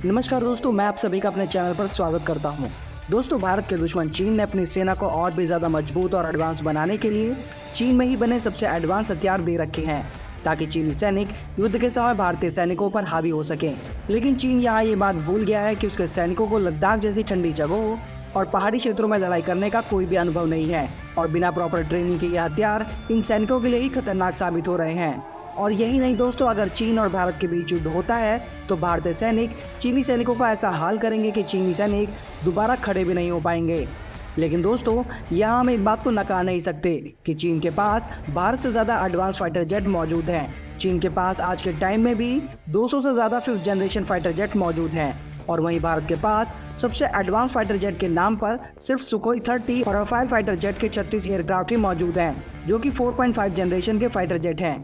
नमस्कार दोस्तों, मैं आप सभी का अपने चैनल पर स्वागत करता हूं। दोस्तों, भारत के दुश्मन चीन ने अपनी सेना को और भी ज़्यादा मजबूत और एडवांस बनाने के लिए चीन में ही बने सबसे एडवांस हथियार दे रखे हैं ताकि चीनी सैनिक युद्ध के समय भारतीय सैनिकों पर हावी हो सकें। लेकिन चीन यहाँ ये बात भूल गया है कि उसके सैनिकों को लद्दाख जैसी ठंडी जगहों और पहाड़ी क्षेत्रों में लड़ाई करने का कोई भी अनुभव नहीं है और बिना प्रॉपर ट्रेनिंग के ये हथियार इन सैनिकों के लिए ही खतरनाक साबित हो रहे हैं। और यही नहीं दोस्तों, अगर चीन और भारत के बीच युद्ध होता है तो भारतीय सैनिक चीनी सैनिकों का ऐसा हाल करेंगे कि चीनी सैनिक दोबारा खड़े भी नहीं हो पाएंगे। लेकिन दोस्तों, यहाँ हम एक बात को नकार नहीं सकते कि चीन के पास भारत से ज़्यादा एडवांस फाइटर जेट मौजूद हैं। चीन के पास आज के टाइम में भी 200 से ज़्यादा 5th जनरेशन फाइटर जेट मौजूद हैं और वहीं भारत के पास सबसे एडवांस फाइटर जेट के नाम पर सिर्फ सुखोई 30 और रफाल फाइटर जेट के 36 एयरक्राफ्ट ही मौजूद हैं, जो कि 4.5 जनरेशन के फाइटर जेट हैं।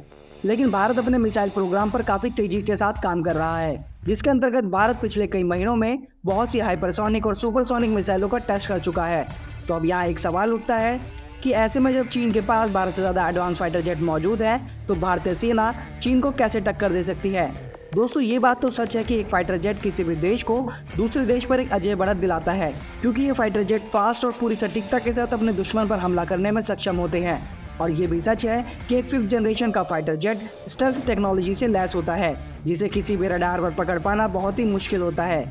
लेकिन भारत अपने मिसाइल प्रोग्राम पर काफ़ी तेजी के साथ काम कर रहा है, जिसके अंतर्गत भारत पिछले कई महीनों में बहुत सी हाइपरसोनिक और सुपरसोनिक मिसाइलों का टेस्ट कर चुका है। तो अब यहाँ एक सवाल उठता है कि ऐसे में जब चीन के पास भारत से ज़्यादा एडवांस फाइटर जेट मौजूद है तो भारतीय सेना चीन को कैसे टक्कर दे सकती है। दोस्तों, ये बात तो सच है कि एक फाइटर जेट किसी भी देश को दूसरे देश पर एक अजय बढ़त दिलाता है, क्योंकि ये फाइटर जेट फास्ट और पूरी सटीकता के साथ अपने दुश्मन पर हमला करने में सक्षम होते हैं। और ये भी सच है कि एक 5th जनरेशन का फाइटर जेट स्टेल्थ टेक्नोलॉजी से लैस होता है, जिसे किसी भी रडार पर पकड़ पाना बहुत ही मुश्किल होता है।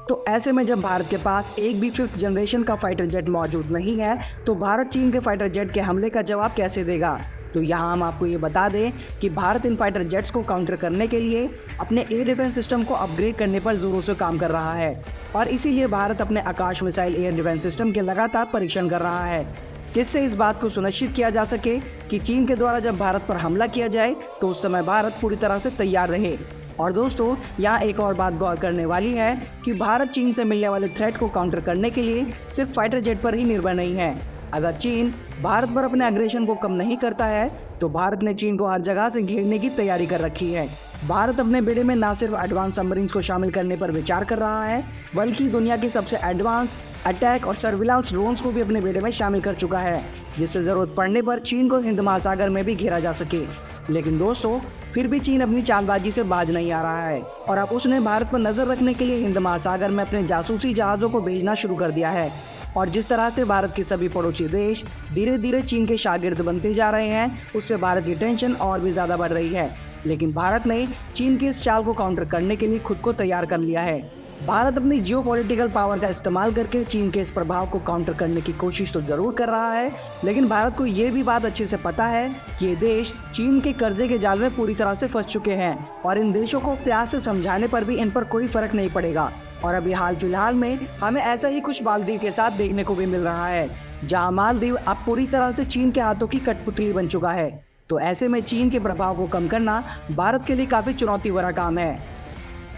तो ऐसे में जब भारत के पास एक भी 5th जनरेशन का फाइटर जेट मौजूद नहीं है तो भारत चीन के फाइटर जेट के हमले का जवाब कैसे देगा। तो यहाँ हम आपको ये बता दें कि भारत इन फाइटर जेट्स को काउंटर करने के लिए अपने एयर डिफेंस सिस्टम को अपग्रेड करने पर जोरों से काम कर रहा है और इसीलिए भारत अपने आकाश मिसाइल एयर डिफेंस सिस्टम के लगातार परीक्षण कर रहा है, जिससे इस बात को सुनिश्चित किया जा सके कि चीन के द्वारा जब भारत पर हमला किया जाए तो उस समय भारत पूरी तरह से तैयार रहे। और दोस्तों, यहाँ एक और बात गौर करने वाली है कि भारत चीन से मिलने वाले थ्रेट को काउंटर करने के लिए सिर्फ फाइटर जेट पर ही निर्भर नहीं है। अगर चीन भारत पर अपने एग्रेशन को कम नहीं करता है तो भारत ने चीन को हर जगह से घेरने की तैयारी कर रखी है। भारत अपने बेड़े में न सिर्फ एडवांस सबमरीन्स को शामिल करने पर विचार कर रहा है, बल्कि दुनिया की सबसे एडवांस अटैक और सर्विलांस ड्रोन्स को भी अपने बेड़े में शामिल कर चुका है, जिससे ज़रूरत पड़ने पर चीन को हिंद महासागर में भी घेरा जा सके। लेकिन दोस्तों, फिर भी चीन अपनी चालबाजी से बाज नहीं आ रहा है और अब उसने भारत पर नज़र रखने के लिए हिंद महासागर में अपने जासूसी जहाज़ों को भेजना शुरू कर दिया है। और जिस तरह से भारत के सभी पड़ोसी देश धीरे धीरे चीन के शागिर्द बनते जा रहे हैं, उससे भारत की टेंशन और भी ज़्यादा बढ़ रही है। लेकिन भारत ने चीन के इस चाल को काउंटर करने के लिए खुद को तैयार कर लिया है। भारत अपनी जियोपॉलिटिकल पावर का इस्तेमाल करके चीन के इस प्रभाव को काउंटर करने की कोशिश तो जरूर कर रहा है, लेकिन भारत को ये भी बात अच्छे से पता है कि ये देश चीन के कर्जे के जाल में पूरी तरह से फंस चुके हैं और इन देशों को प्यार से समझाने पर भी इन पर कोई फर्क नहीं पड़ेगा। और अभी हाल फिलहाल में हमें ऐसा ही कुछ मालदीव के साथ देखने को भी मिल रहा है, जहाँ मालदीव अब पूरी तरह से चीन के हाथों की कठपुतली बन चुका है। तो ऐसे में चीन के प्रभाव को कम करना भारत के लिए काफ़ी चुनौती भरा काम है।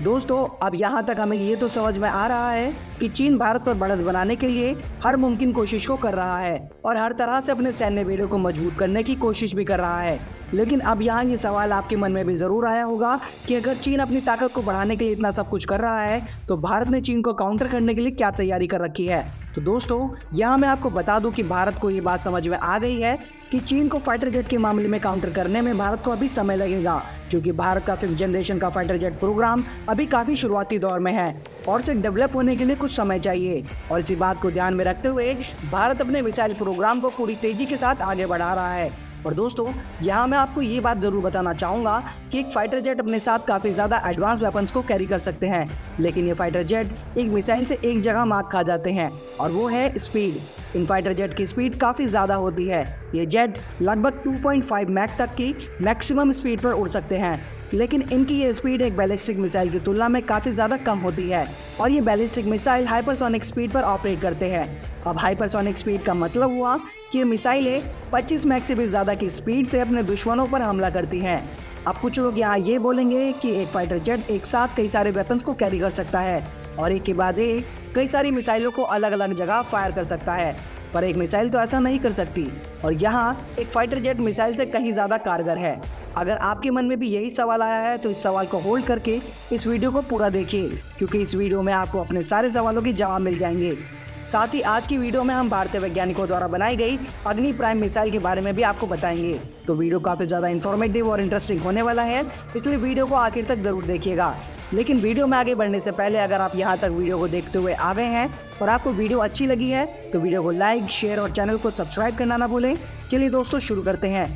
दोस्तों, अब यहाँ तक हमें ये तो समझ में आ रहा है कि चीन भारत पर बढ़त बनाने के लिए हर मुमकिन कोशिश को कर रहा है और हर तरह से अपने सैन्य बेड़े को मजबूत करने की कोशिश भी कर रहा है। लेकिन अब यहाँ ये सवाल आपके मन में भी ज़रूर आया होगा कि अगर चीन अपनी ताकत को बढ़ाने के लिए इतना सब कुछ कर रहा है तो भारत ने चीन को काउंटर करने के लिए क्या तैयारी कर रखी है। तो दोस्तों, यहाँ मैं आपको बता दूं कि भारत को ये बात समझ में आ गई है कि चीन को फाइटर जेट के मामले में काउंटर करने में भारत को अभी समय लगेगा, क्योंकि भारत का 5th जनरेशन का फाइटर जेट प्रोग्राम अभी काफ़ी शुरुआती दौर में है और इसे डेवलप होने के लिए कुछ समय चाहिए। और इसी बात को ध्यान में रखते हुए भारत अपने मिसाइल प्रोग्राम को पूरी तेज़ी के साथ आगे बढ़ा रहा है। और दोस्तों, यहाँ मैं आपको ये बात ज़रूर बताना चाहूँगा कि एक फाइटर जेट अपने साथ काफ़ी ज़्यादा एडवांस वेपन्स को कैरी कर सकते हैं, लेकिन ये फाइटर जेट एक मिसाइल से एक जगह मात खा जाते हैं और वो है स्पीड। इन फाइटर जेट की स्पीड काफ़ी ज़्यादा होती है। ये जेट लगभग 2.5 मैक तक की मैक्सिमम स्पीड पर उड़ सकते हैं, लेकिन इनकी ये स्पीड एक बैलिस्टिक मिसाइल की तुलना में काफ़ी ज़्यादा कम होती है और ये बैलिस्टिक मिसाइल हाइपरसोनिक स्पीड पर ऑपरेट करते हैं। अब हाइपरसोनिक स्पीड का मतलब हुआ कि ये मिसाइलें 25 मैक से भी ज़्यादा की स्पीड से अपने दुश्मनों पर हमला करती हैं। अब कुछ लोग यहाँ ये बोलेंगे कि एक फाइटर जेट एक साथ कई सारे वेपन्स को कैरी कर सकता है और एक के बाद एक कई सारी मिसाइलों को अलग अलग जगह फायर कर सकता है, पर एक मिसाइल तो ऐसा नहीं कर सकती और यहाँ एक फाइटर जेट मिसाइल से कहीं ज़्यादा कारगर है। अगर आपके मन में भी यही सवाल आया है तो इस सवाल को होल्ड करके इस वीडियो को पूरा देखिए, क्योंकि इस वीडियो में आपको अपने सारे सवालों के जवाब मिल जाएंगे। साथ ही आज की वीडियो में हम भारतीय वैज्ञानिकों द्वारा बनाई गई अग्नि प्राइम मिसाइल के बारे में भी आपको बताएंगे। तो वीडियो काफ़ी ज़्यादा इन्फॉर्मेटिव और इंटरेस्टिंग होने वाला है, इसलिए वीडियो को आखिर तक ज़रूर देखिएगा। लेकिन वीडियो में आगे बढ़ने से पहले अगर आप यहाँ तक वीडियो को देखते हुए आ गए हैं और आपको वीडियो अच्छी लगी है तो वीडियो को लाइक, शेयर और चैनल को सब्सक्राइब करना ना भूलें। चलिए दोस्तों शुरू करते हैं।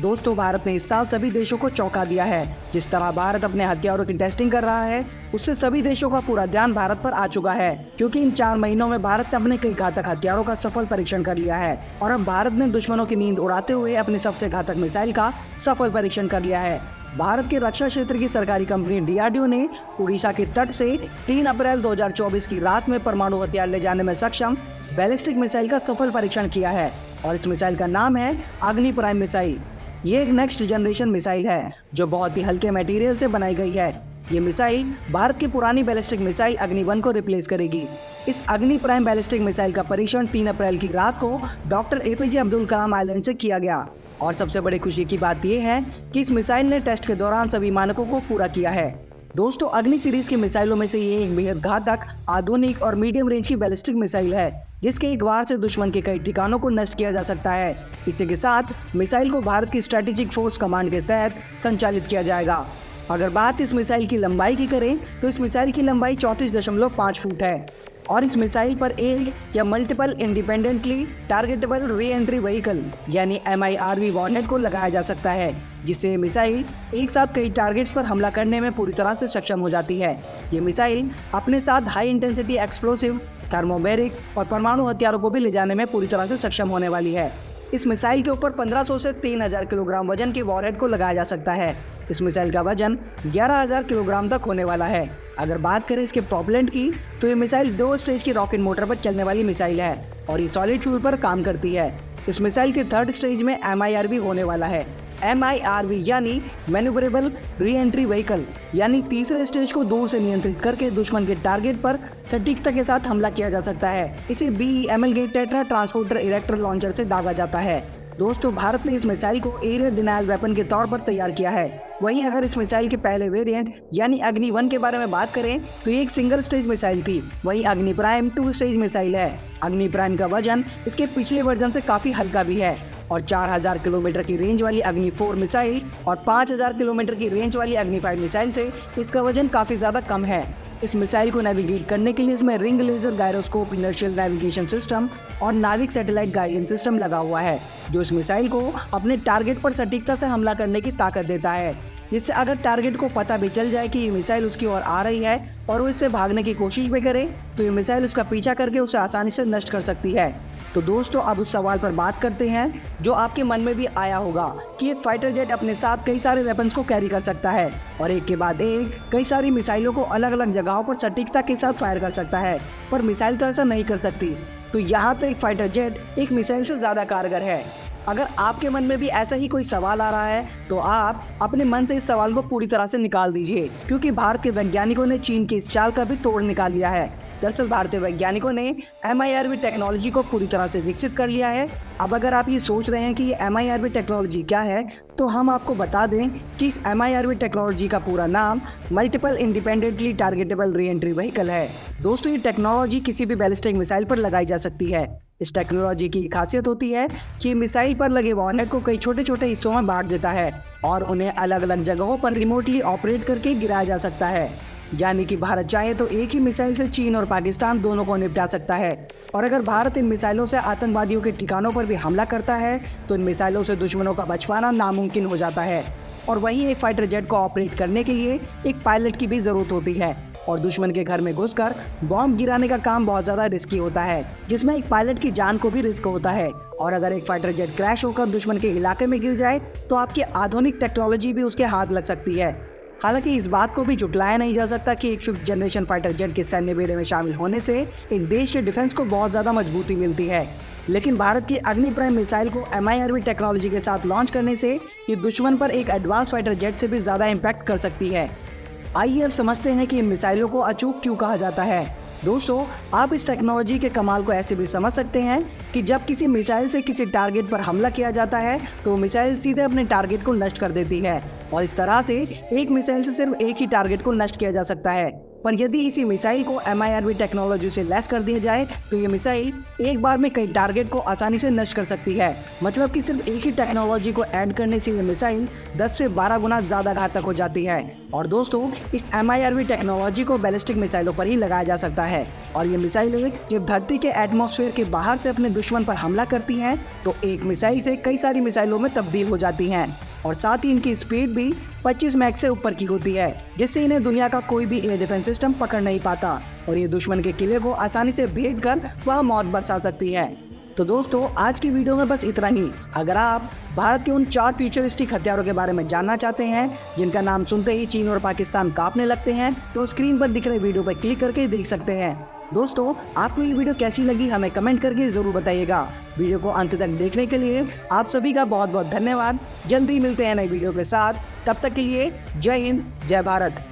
दोस्तों, भारत ने इस साल सभी देशों को चौंका दिया है। जिस तरह भारत अपने हथियारों की टेस्टिंग कर रहा है, उससे सभी देशों का पूरा ध्यान भारत पर आ चुका है, क्योंकि इन 4 महीनों में भारत ने अपने कई घातक हथियारों का सफल परीक्षण कर लिया है और अब भारत ने दुश्मनों की नींद उड़ाते हुए अपनी सबसे घातक मिसाइल का सफल परीक्षण कर लिया है। भारत के रक्षा क्षेत्र की सरकारी कंपनी DRDO ने उड़ीसा के तट से 3 अप्रैल 2024 की रात में परमाणु हथियार ले जाने में सक्षम बैलिस्टिक मिसाइल का सफल परीक्षण किया है और इस मिसाइल का नाम है अग्नि प्राइम मिसाइल। ये एक नेक्स्ट जनरेशन मिसाइल है जो बहुत ही हल्के मटेरियल से बनाई गई है। ये मिसाइल भारत की पुरानी बैलिस्टिक मिसाइल अग्नि 1 को रिप्लेस करेगी। इस अग्नि प्राइम बैलिस्टिक मिसाइल का परीक्षण 3 अप्रैल की रात को doctor APJ Abdul Kalam island से किया गया और सबसे बड़ी खुशी की बात यह है कि इस मिसाइल ने टेस्ट के दौरान सभी मानकों को पूरा किया है। दोस्तों, अग्नि सीरीज की मिसाइलों में से ये एक बेहद घातक, आधुनिक और मीडियम रेंज की बैलिस्टिक मिसाइल है, जिसके एक वार से दुश्मन के कई ठिकानों को नष्ट किया जा सकता है। इसी के साथ मिसाइल को भारत की स्ट्रेटेजिक फोर्स कमांड के तहत संचालित किया जाएगा। अगर बात इस मिसाइल की लंबाई की करें तो इस मिसाइल की लंबाई 34.5 फुट है और इस मिसाइल पर एक या multiple independently targetable re entry vehicle यानी MIRV वॉरहेड को लगाया जा सकता है, जिससे मिसाइल एक साथ कई टारगेट्स पर हमला करने में पूरी तरह से सक्षम हो जाती है। ये मिसाइल अपने साथ हाई इंटेंसिटी एक्सप्लोसिव, थर्मोबैरिक और परमाणु हथियारों को भी ले जाने में पूरी तरह से सक्षम होने वाली है। इस मिसाइल के ऊपर 1500 से 3000 किलोग्राम वजन के वॉरहेड को लगाया जा सकता है। इस मिसाइल का वजन 11000 किलोग्राम तक होने वाला है। अगर बात करें इसके प्रोपेलेंट की तो ये मिसाइल 2 स्टेज की रॉकेट मोटर पर चलने वाली मिसाइल है और ये सॉलिड फ्यूल पर काम करती है। इस मिसाइल के 3rd स्टेज में MIRV होने वाला है। MIRV यानी मैन्यूवरेबल री एंट्री व्हीकल, यानी तीसरे स्टेज को दूर से नियंत्रित करके दुश्मन के टारगेट पर सटीकता के साथ हमला किया जा सकता है। इसे BEML के टेट्रा ट्रांसपोर्टर इरेक्टर लॉन्चर से दागा जाता है। दोस्तों, भारत ने इस मिसाइल को एरियर डिनायल वेपन के तौर पर तैयार किया है। वहीं अगर इस मिसाइल के पहले वेरिएंट यानी अग्नि 1 के बारे में बात करें तो ये एक सिंगल स्टेज मिसाइल थी। वहीं अग्नि प्राइम 2 स्टेज मिसाइल है। अग्नि प्राइम का वजन इसके पिछले वर्जन से काफी हल्का भी है और 4000 किलोमीटर की रेंज वाली अग्नि 4 मिसाइल और 5000 किलोमीटर की रेंज वाली अग्नि 5 मिसाइल से इसका वजन काफी ज्यादा कम है। इस मिसाइल को नेविगेट करने के लिए इसमें ring laser gyroscope inertial navigation system और नाविक सैटेलाइट गाइडेंस सिस्टम लगा हुआ है, जो इस मिसाइल को अपने टारगेट पर सटीकता से हमला करने की ताकत देता है, जिससे अगर टारगेट को पता भी चल जाए कि ये मिसाइल उसकी ओर आ रही है और वो इससे भागने की कोशिश भी करे तो ये मिसाइल उसका पीछा करके उसे आसानी से नष्ट कर सकती है। तो दोस्तों, अब उस सवाल पर बात करते हैं जो आपके मन में भी आया होगा कि एक फाइटर जेट अपने साथ कई सारे वेपन्स को कैरी कर सकता है और एक के बाद एक कई सारी मिसाइलों को अलग अलग जगहों पर सटीकता के साथ फायर कर सकता है, पर मिसाइल तो ऐसा नहीं कर सकती। तो यहाँ तो एक फाइटर जेट एक मिसाइल से ज़्यादा कारगर है। अगर आपके मन में भी ऐसा ही कोई सवाल आ रहा है तो आप अपने मन से इस सवाल को पूरी तरह से निकाल दीजिए, क्योंकि भारत के वैज्ञानिकों ने चीन की इस चाल का भी तोड़ निकाल लिया है। दरअसल भारतीय वैज्ञानिकों ने MIRV टेक्नोलॉजी को पूरी तरह से विकसित कर लिया है। अब अगर आप ये सोच रहे हैं कि ये MIRV टेक्नोलॉजी क्या है, तो हम आपको बता दें कि इस MIRV टेक्नोलॉजी का पूरा नाम multiple independently targetable re entry vehicle है। दोस्तों, ये टेक्नोलॉजी किसी भी बैलिस्टिक मिसाइल पर लगाई जा सकती है। इस टेक्नोलॉजी की खासियत होती है कि मिसाइल पर लगे वॉरहेड को कई छोटे छोटे हिस्सों में बांट देता है और उन्हें अलग अलग जगहों पर रिमोटली ऑपरेट करके गिराया जा सकता है। यानी कि भारत चाहे तो एक ही मिसाइल से चीन और पाकिस्तान दोनों को निपटा सकता है। और अगर भारत इन मिसाइलों से आतंकवादियों के ठिकानों पर भी हमला करता है तो इन मिसाइलों से दुश्मनों का बच पाना नामुमकिन हो जाता है। और वहीं एक फाइटर जेट को ऑपरेट करने के लिए एक पायलट की भी ज़रूरत होती है और दुश्मन के घर में घुसकर बॉम्ब गिराने का काम बहुत ज़्यादा रिस्की होता है, जिसमें एक पायलट की जान को भी रिस्क होता है। और अगर एक फाइटर जेट क्रैश होकर दुश्मन के इलाके में गिर जाए तो आपकी आधुनिक टेक्नोलॉजी भी उसके हाथ लग सकती है। हालांकि इस बात को भी जुटलाया नहीं जा सकता कि एक 5th जनरेशन फाइटर जेट के सैन्य बेड़े में शामिल होने से एक देश के डिफेंस को बहुत ज़्यादा मजबूती मिलती है। लेकिन भारत की अग्नि प्राइम मिसाइल को MIRV टेक्नोलॉजी के साथ लॉन्च करने से ये दुश्मन पर एक एडवांस फाइटर जेट से भी ज़्यादा इम्पैक्ट कर सकती है। आइए अब समझते हैं कि इन मिसाइलों को अचूक क्यों कहा जाता है। दोस्तों, आप इस टेक्नोलॉजी के कमाल को ऐसे भी समझ सकते हैं कि जब किसी मिसाइल से किसी टारगेट पर हमला किया जाता है तो मिसाइल सीधे अपने टारगेट को नष्ट कर देती है और इस तरह से एक मिसाइल से सिर्फ एक ही टारगेट को नष्ट किया जा सकता है। पर यदि इसी मिसाइल को MIRV टेक्नोलॉजी से लैस कर दिया जाए तो ये मिसाइल एक बार में कई टारगेट को आसानी से नष्ट कर सकती है। मतलब कि सिर्फ एक ही टेक्नोलॉजी को ऐड करने से ये मिसाइल 10 से 12 गुना ज़्यादा घातक हो जाती है। और दोस्तों इस MIRV टेक्नोलॉजी को बैलिस्टिक मिसाइलों पर ही लगाया जा सकता है और ये मिसाइलें जब धरती के एटमॉस्फेयर के बाहर से अपने दुश्मन पर हमला करती हैं तो एक मिसाइल से कई सारी मिसाइलों में तब्दील हो जाती हैं और साथ ही इनकी स्पीड भी 25 मैक से ऊपर की होती है, जिससे इन्हें दुनिया का कोई भी एयर डिफेंस सिस्टम पकड़ नहीं पाता और ये दुश्मन के किले को आसानी से भेद कर वह मौत बरसा सकती है। तो दोस्तों आज की वीडियो में बस इतना ही। अगर आप भारत के उन 4 फ्यूचरिस्टिक हथियारों के बारे में जानना चाहते हैं जिनका नाम सुनते ही चीन और पाकिस्तान कांपने लगते हैं तो स्क्रीन पर दिख रहे वीडियो पर क्लिक करके देख सकते हैं। दोस्तों आपको ये वीडियो कैसी लगी हमें कमेंट करके ज़रूर बताइएगा। वीडियो को अंत तक देखने के लिए आप सभी का बहुत बहुत धन्यवाद। जल्दी मिलते हैं नई वीडियो के साथ, तब तक के लिए जय हिंद जय भारत।